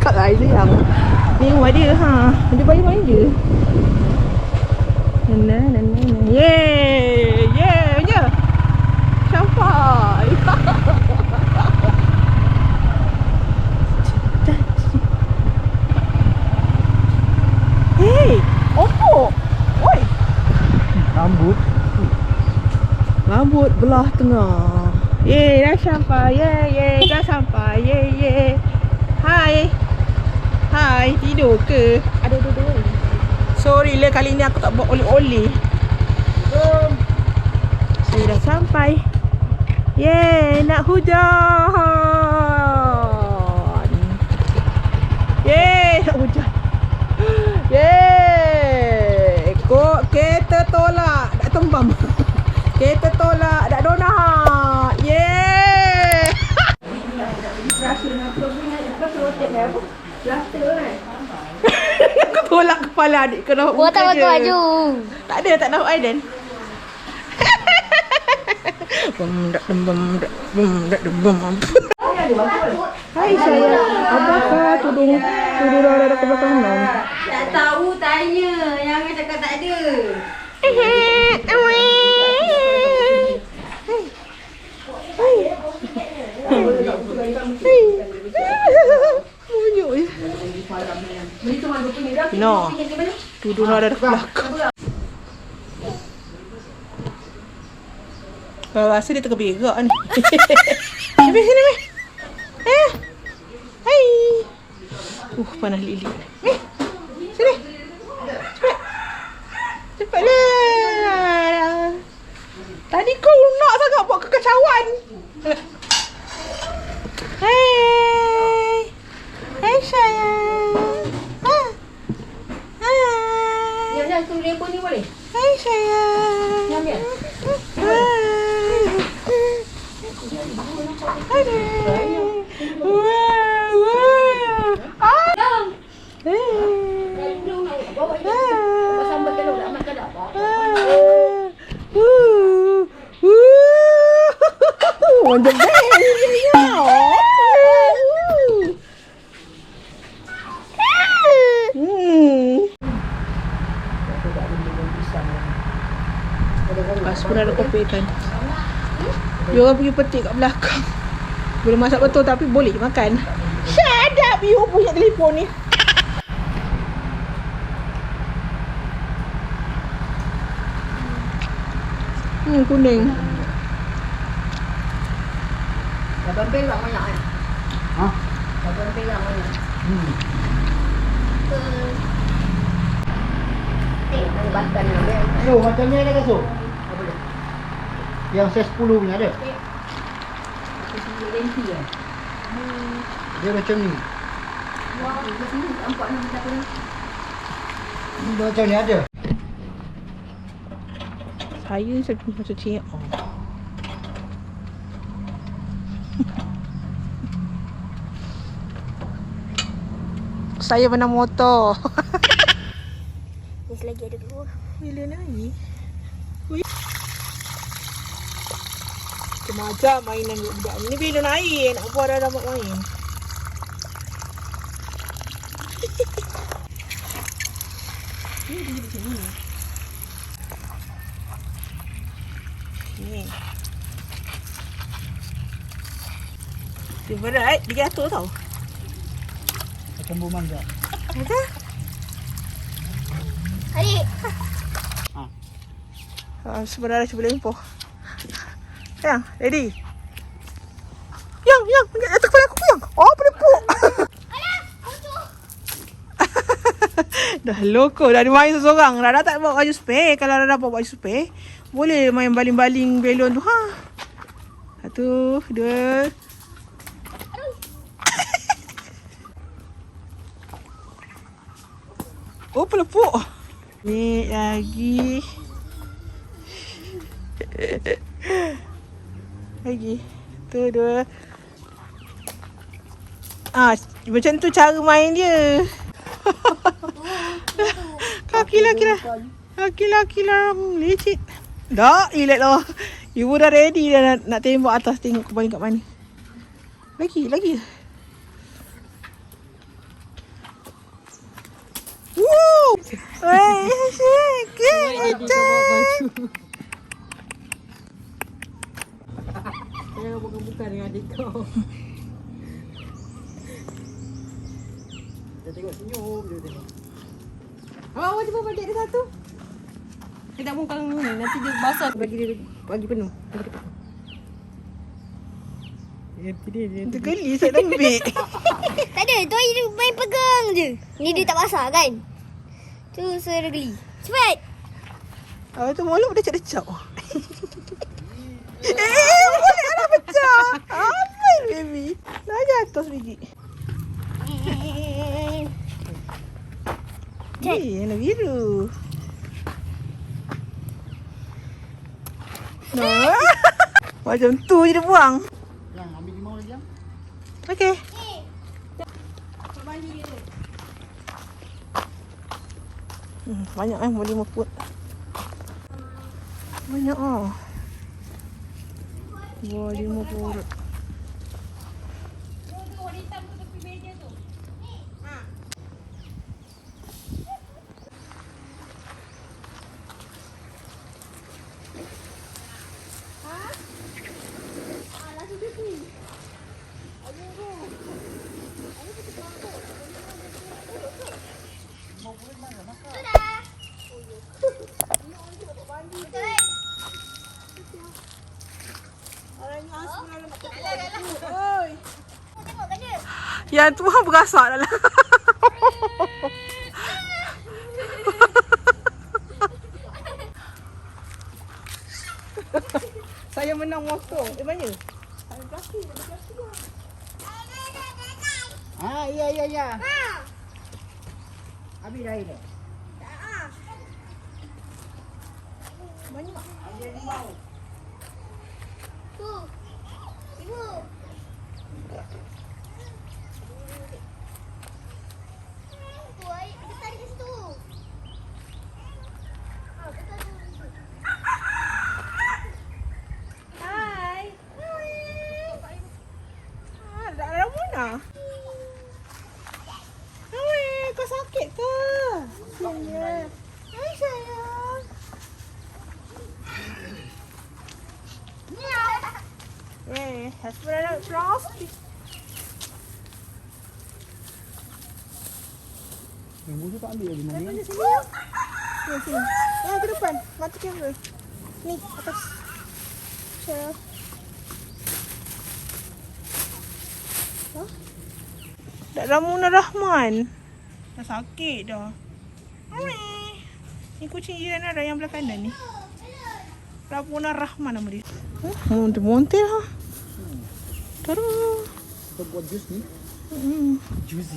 Kat air sayang. Ni rumah dia ha. Dia bayi main je. Yeay. Yeay je. Sampai. Hei, apa? Oi. Rambut belah tengah. Yeay, dah sampai. Yeay, dah sampai. Yeay. Hai. Hai, tidur ke? Ada dua-dua. Sorry lah kali ni aku tak buat oli-oli. Saya dah sampai. Yeay, nak hujan. Yeay, nak hujan. Yeay. Kok kereta tolak, tak tembam. Kereta tolak, tak donat. Yeay. Rasa nak apa? Plaster kan? Aku tolak kepala adik kau nak buka je. Buat baju. Tak ada, tak nak Aiden. Hai saya. Apakah tudung ada ke belakang non? Tak tahu tanya. Yang cakap tak ada. Munyuk je. No. Tudung ada ke belakang. Kalau rasa dia tengah berak ni. Sini, sini, Meh. Hai. Panas lili. Meh. Sini. Cepat. Cepatlah. Tadi kau nak sangat buat kekacauan. Hai. Hai sayang. Hai. Yang tu rebon ni boleh? Hai sayang. Yang dia? Macam Kas pun ada kopi kan. Dia orang pergi petik kat belakang. Boleh masak betul tapi boleh makan. Shut up you punya telefon ni. Kuning. Abang pegang banyak kan? Ha? Abang pegang banyak. Ada batang ni ambil. Aduh, macam ni ada kasut? Apa dia? Yang saiz 10 punya ada? Ini lenti kan? Dia macam ni. Wah, ke sini nampak ni tak apa. Ni macam ni ada? Saya macam cik. Saya menang motor. Ni selagi ada dua. Bila naik? Macam ajar mainan budak ni. Bila naik? Nak buat dah dapat main. Ni dia macam ni. Ni. Dia berat. Dia jatuh tau. Macam bermanja. Ada? Adik. Sebenarnya cuba lempoh. Yang, ready? Yang, atas kepala aku yang. Oh, pelipuk. Dah loko, dah main seorang. Rada tak bawa baju spare. Kalau Rada bawa baju spare, boleh main baling-baling belon tu. Ha. Satu, dua. Oh, pelepuk. Ni lagi. Lagi. Tu dua. Macam tu cara main dia. Laki-laki lah. Lecit. Dah, relax lah. Ibu dah ready dah nak tembak atas. Tengok kembali kat mana. Lagi. Woo! Weh, sikit. Jangan buka-buka dengan adik kau. Dia tengok senyum dia tengok. Awak cuba bagi dia satu. Dia tak buka ni. Nanti dia basah. Bagi penuh. Dia geli saya lembik. Tak ada. Tu dia main pegang je. Ni dia tak basah kan? Tu saya geli. Cepat. Awak tu mulut dia decap-decap. Boleh lah pecah. Aman baby. Dah jatuh sebiji. Warna biru. Nah. Macam tu je dia buang. Yang ambil limau lagi yang. Okey. Banyak boleh meput. Banyak Wah, 50 urut. Yang tu pun berasak dalam. Saya menang motor. Mana? Ya. Habis dah air dah. Banyak. Ambil limau. Tu. Ibu. Tu air. Kita tarik ke situ. Hai. Dah Ramona. Kau sakit ke? Ya. Hai sayang. Sebenarnya plastik. Yang buku tak ambil lagi mana? Sini. Sini. Ke depan. Mati kamera. Ni, atas. Share. Dak Ramona Rahman. Dah sakit dah. Ni kucing jiran ada yang belah kanan ni. Ramona Rahman nama dia. Montir-montir ha. Terus. Kita buat jus ni. Juicy.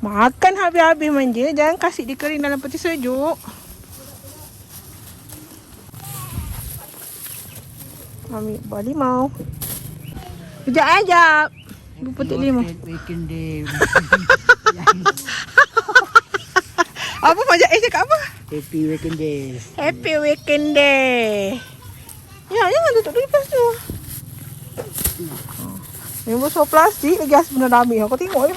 Makan habis-habis manja. Jangan kasih dia kering dalam peti sejuk. Ambil buah limau. Kejap. Ibu petik limau. Weekend day. Apa Majak cakap apa? Happy weekend day. Happy weekend day. Ya, jangan tutup dulu lepas tu. Yang besar plastik lagi sebenarnya dah ambil. Kau tengok je.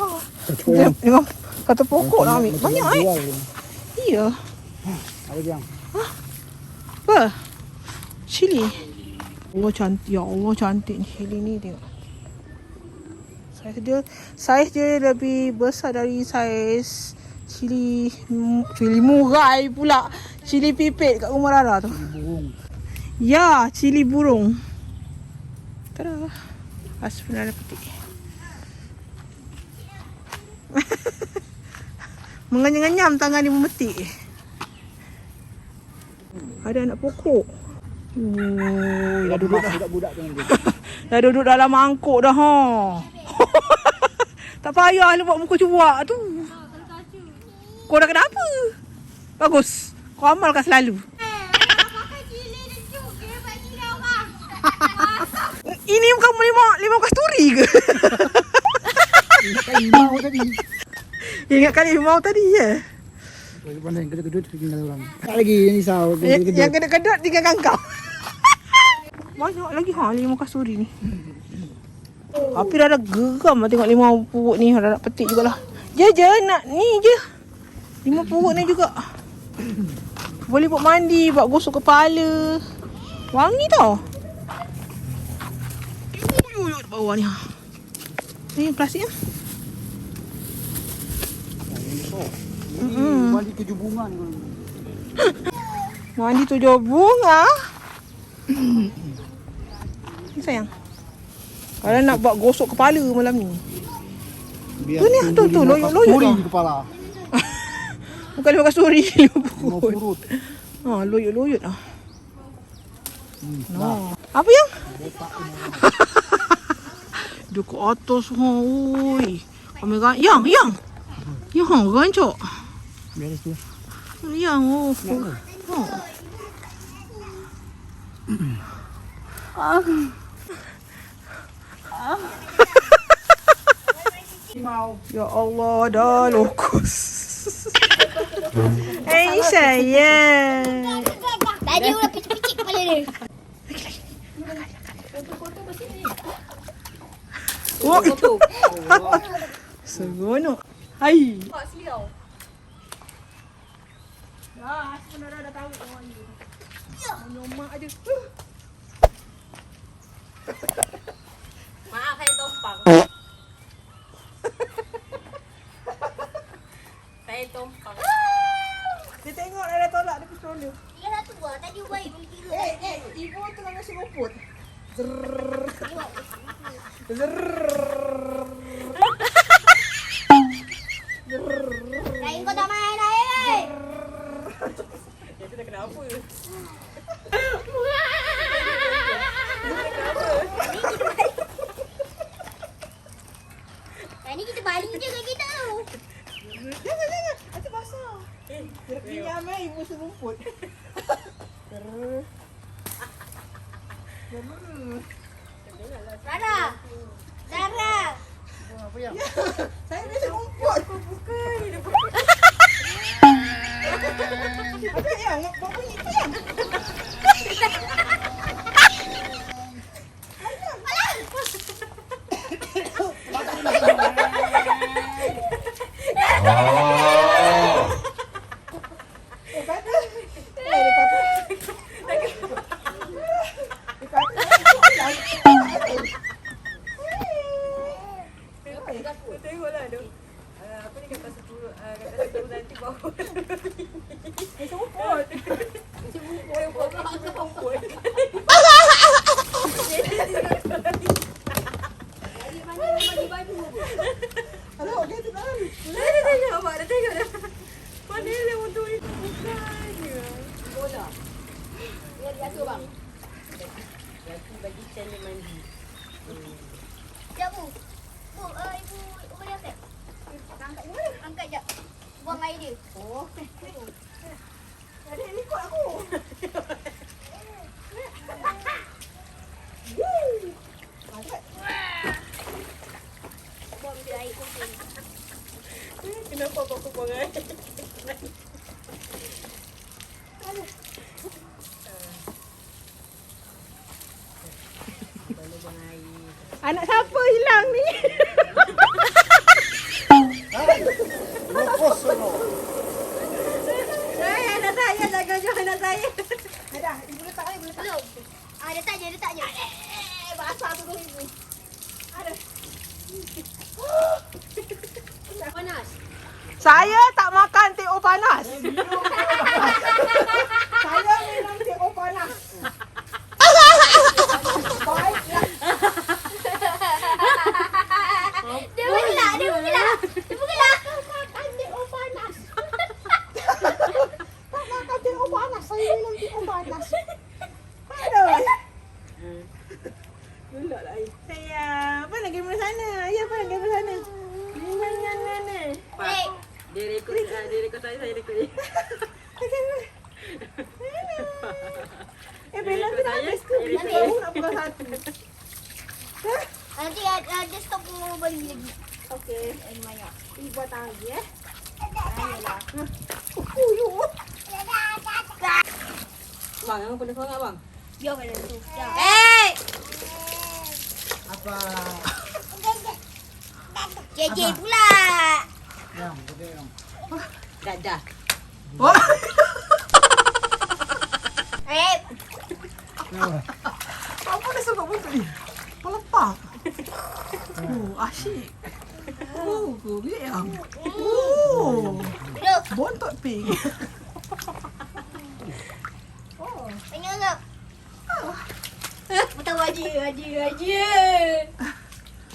Tengok kata pokok dah ambil. Banyak Iya. Apa jam? Apa? Cili. Allah cantik. Ya Allah cantik ni cili ni tengok. Saiz dia lebih besar dari saiz cili murai pula. Cili pipit kat rumah Rara tu. Burung. Ya, cili burung. Tada. Sebenarnya petik. Menganyam-nganyam tangan dia memetik. Ada anak pokok. Dah duduk dah. Budak-budak dengan dia. Dah duduk dalam mangkuk dah ha. Tak payah lu buat muka cuak tu. Kau dah kenapa? Bagus. Kau amalkan selalu. Ini bukan limau kasturi ke? Ingatkan limau tadi. Ingatkan limau tadi ya. Pandai kedut-kedut tinggal orang. Tak lagi yang risau. Yang kedut-kedut tinggalkan kau. Banyak lagi limau kasturi ni. Tapi dah ada geram lah tengok limau pupuk ni. Dah nak petik jugalah. Je nak ni je. 5 perut ni juga. Boleh buat mandi, buat gosok kepala. Wangi tau. Yuk, bawah ni. Ni plastik lah. Balik ke bunga ni. Mandi 7 bunga. Ni sayang. Kalau nak buat gosok kepala malam ni. Biar Tu ni, tu, loyuk-loyuk Suri tau. di kepala. Bukan dia pakai suri. 5 perut. Ha, loyut-loyut lah. No. Apa yang? Dia ke atas ha, oi. Ambil yang. Yang gancok. Beres tu. Yang oh. Ya Allah, dah lokus. Hai sayang. Tadi udah picik-picik kepala dia. Oh, seronok. Hai. Pak seliau. Dah, sebenarnya dah tahu orang ni. Nyomak aja. Maaf saya tumpang. Saya tumpang. Dia tengok ada tolak dia pergi stroller. Tiga satu buah. Tadi baik boleh kira. Ibu tengah nasi rumput. Lain kau tak main dah. Itu dah kenapa? Tadi kita baling je kat kita tu. Jangan. Nanti basah. Dia pinjam ibu serumput. Sarah. Saya biasa rumput. Bukan. Ada yang buat bunyi diam. Tengoklah tu. Apa ni kata sepuluh nanti bawa. Serumput. Yang pokok serumput. Bagi baju. Alah, dia tu lari. Dah tengok abang, dah tengok dah. Mana dia untuk itu? Bukannya. Bola. Dia diatur bang. Bagi channel mandi. Sekejap Bu. Bu, ibu boleh angkat? Angkat ni mana? Angkat sekejap. Buang air dia. Oh. Ada yang ikut aku. Buang dia air kumpul. Kenapa aku buang air? Anak siapa hilang ni? Anak saya jaga jual anak saya. Ada, ibu letak ni, boleh Belum. Letak je. basah tu ibu. Ada. Panas. Saya tak makan teh o panas. Saya minum teh o panas. Baiklah. Dia bergelak. Makan teh o panas. Tak makan teh o panas. Saya minum teh o panas. Aduh. Dulak lah air. Sayang, apa nak gambar sana? Ayah apa nak gambar sana? Mana? Baik. Dia rekod saya rekod dia. Bella tu dah habis tu. Saya Baru nak pegang satu. Nanti ada stok beli lagi. Okey. Banyak. Ini buat lagi eh. Ayolah. Bang, yang boleh semangat bang. Biar pada tu. Hey! Apa? JJ pula. Yang, gede yang. Dah. Wah. Apa dia suka buntut ni? Pelepah. Oh, asyik. Oh, goyang. Oh. Bontot pink. Tengok tak? Betul wajib.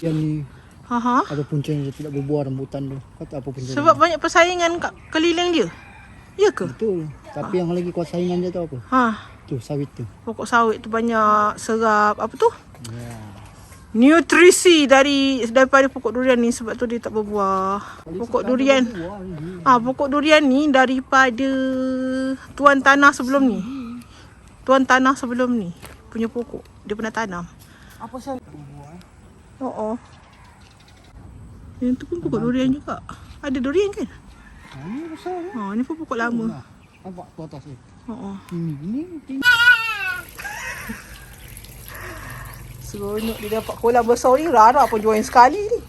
Yang ni Ha. ada punca yang dia tidak berbuah rambutan tu. Kata apa punca? Sebab banyak persaingan kat keliling dia. Ya ke? Betul. Tapi yang lagi kuat saingan dia tahu apa? Ha. Tu sawit tu. Pokok sawit tu banyak serap apa tu? Ya. Nutrisi daripada pokok durian ni, sebab tu dia tak berbuah. Pokok durian. Pokok durian ni daripada tuan tanah sebelum ni. Tuan tanah sebelum ni punya pokok. Dia pernah tanam. Apa sel? Oh. Yang tu pun pokok durian juga. Ada durian kan? Ini besar. Ni pun pokok lama. Nampak tu atas ni. Ini. Seronok dia dapat kolam besar ni. Rara pun join sekali ni.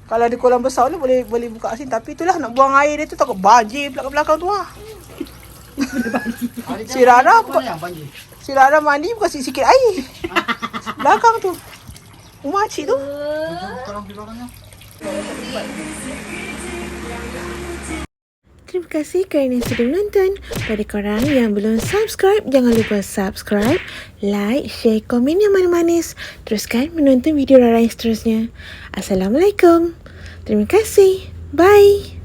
Kalau ada kolam besar ni boleh buka sini. Tapi itulah nak buang air dia tu takut banjir pula kat belakang tu lah. Si Rara mandi bukan sikit air. Belakang tu. Rumah cik tu. Terima kasih kerana sudah menonton. Pada korang yang belum subscribe, jangan lupa subscribe, like, share, komen yang manis-manis. Teruskan menonton video Rara yang seterusnya. Assalamualaikum. Terima kasih. Bye.